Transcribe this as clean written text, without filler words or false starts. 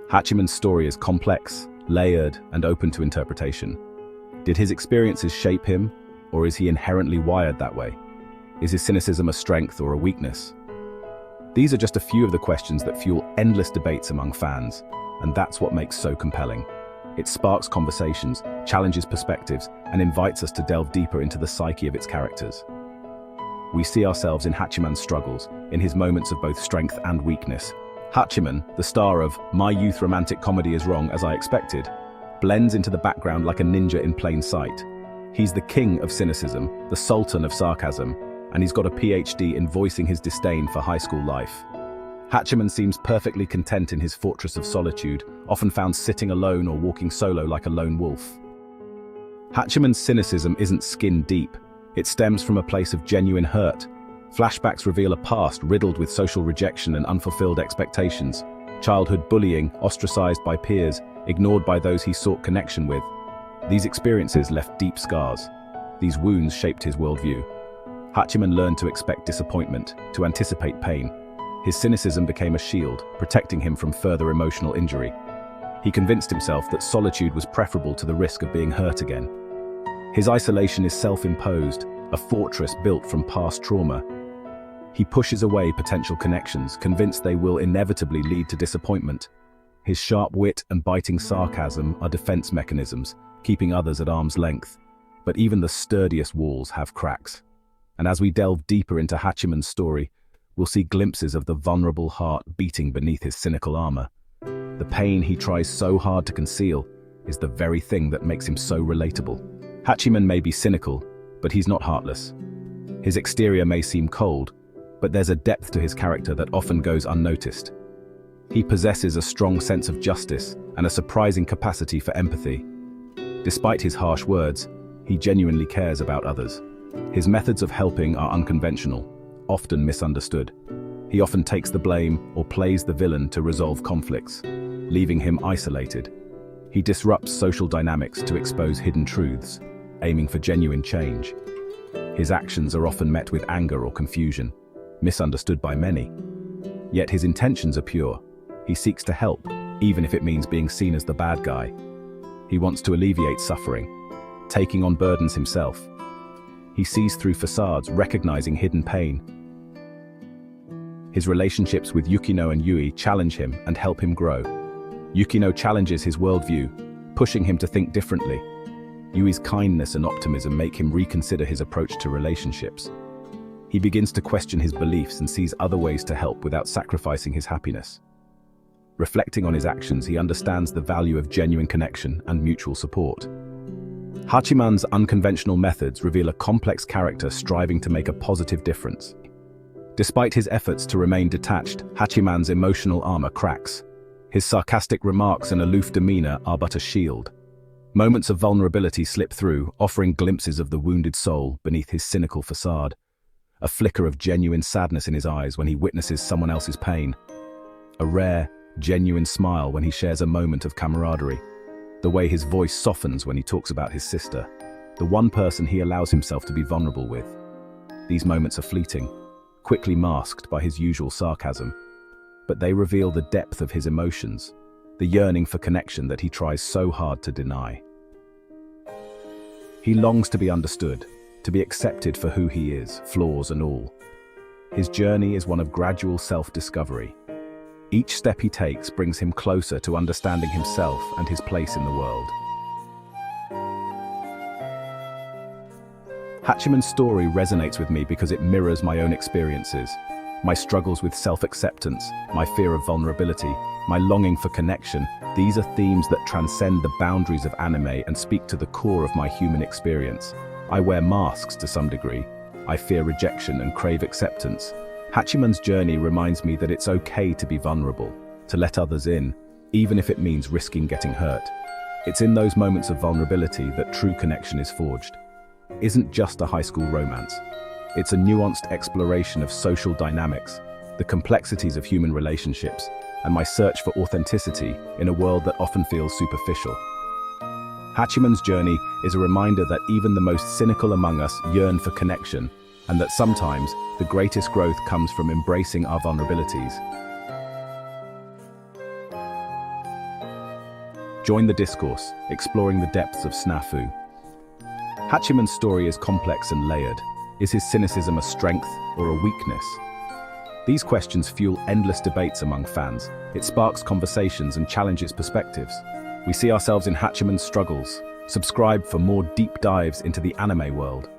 Hachiman's story is complex, layered, and open to interpretation. Did his experiences shape him, or is he inherently wired that way? Is his cynicism a strength or a weakness? These are just a few of the questions that fuel endless debates among fans, and that's what makes so compelling. It sparks conversations, challenges perspectives, and invites us to delve deeper into the psyche of its characters. We see ourselves in Hachiman's struggles, in his moments of both strength and weakness. Hachiman, the star of My Youth Romantic Comedy Is Wrong As I Expected, blends into the background like a ninja in plain sight. He's the king of cynicism, the sultan of sarcasm, and he's got a PhD in voicing his disdain for high school life. Hachiman seems perfectly content in his fortress of solitude, often found sitting alone or walking solo like a lone wolf. Hachiman's cynicism isn't skin deep. It stems from a place of genuine hurt. Flashbacks reveal a past riddled with social rejection and unfulfilled expectations, childhood bullying, ostracized by peers, ignored by those he sought connection with. These experiences left deep scars. These wounds shaped his worldview. Hachiman learned to expect disappointment, to anticipate pain. His cynicism became a shield, protecting him from further emotional injury. He convinced himself that solitude was preferable to the risk of being hurt again. His isolation is self-imposed, a fortress built from past trauma. He pushes away potential connections, convinced they will inevitably lead to disappointment. His sharp wit and biting sarcasm are defense mechanisms, keeping others at arm's length. But even the sturdiest walls have cracks. And as we delve deeper into Hachiman's story, we'll see glimpses of the vulnerable heart beating beneath his cynical armor. The pain he tries so hard to conceal is the very thing that makes him so relatable. Hachiman may be cynical, but he's not heartless. His exterior may seem cold, but there's a depth to his character that often goes unnoticed. He possesses a strong sense of justice and a surprising capacity for empathy. Despite his harsh words, he genuinely cares about others. His methods of helping are unconventional, often misunderstood. He often takes the blame or plays the villain to resolve conflicts, leaving him isolated. He disrupts social dynamics to expose hidden truths, aiming for genuine change. His actions are often met with anger or confusion, misunderstood by many. Yet his intentions are pure. He seeks to help, even if it means being seen as the bad guy. He wants to alleviate suffering, taking on burdens himself. He sees through facades, recognizing hidden pain. His relationships with Yukino and Yui challenge him and help him grow. Yukino challenges his worldview, pushing him to think differently. Yui's kindness and optimism make him reconsider his approach to relationships. He begins to question his beliefs and sees other ways to help without sacrificing his happiness. Reflecting on his actions, he understands the value of genuine connection and mutual support. Hachiman's unconventional methods reveal a complex character striving to make a positive difference. Despite his efforts to remain detached, Hachiman's emotional armor cracks. His sarcastic remarks and aloof demeanor are but a shield. Moments of vulnerability slip through, offering glimpses of the wounded soul beneath his cynical facade. A flicker of genuine sadness in his eyes when he witnesses someone else's pain. A rare, genuine smile when he shares a moment of camaraderie. The way his voice softens when he talks about his sister, the one person he allows himself to be vulnerable with. These moments are fleeting, quickly masked by his usual sarcasm, but they reveal the depth of his emotions, the yearning for connection that he tries so hard to deny. He longs to be understood, to be accepted for who he is, flaws and all. His journey is one of gradual self-discovery. Each step he takes brings him closer to understanding himself and his place in the world. Hachiman's story resonates with me because it mirrors my own experiences, my struggles with self-acceptance, my fear of vulnerability, my longing for connection. These are themes that transcend the boundaries of anime and speak to the core of my human experience. I wear masks to some degree. I fear rejection and crave acceptance. Hachiman's journey reminds me that it's okay to be vulnerable, to let others in, even if it means risking getting hurt. It's in those moments of vulnerability that true connection is forged. It isn't just a high school romance. It's a nuanced exploration of social dynamics, the complexities of human relationships, and my search for authenticity in a world that often feels superficial. Hachiman's journey is a reminder that even the most cynical among us yearn for connection, and that sometimes the greatest growth comes from embracing our vulnerabilities. Join the discourse, exploring the depths of SNAFU. Hachiman's story is complex and layered. Is his cynicism a strength or a weakness? These questions fuel endless debates among fans. It sparks conversations and challenges perspectives. We see ourselves in Hachiman's struggles. Subscribe for more deep dives into the anime world.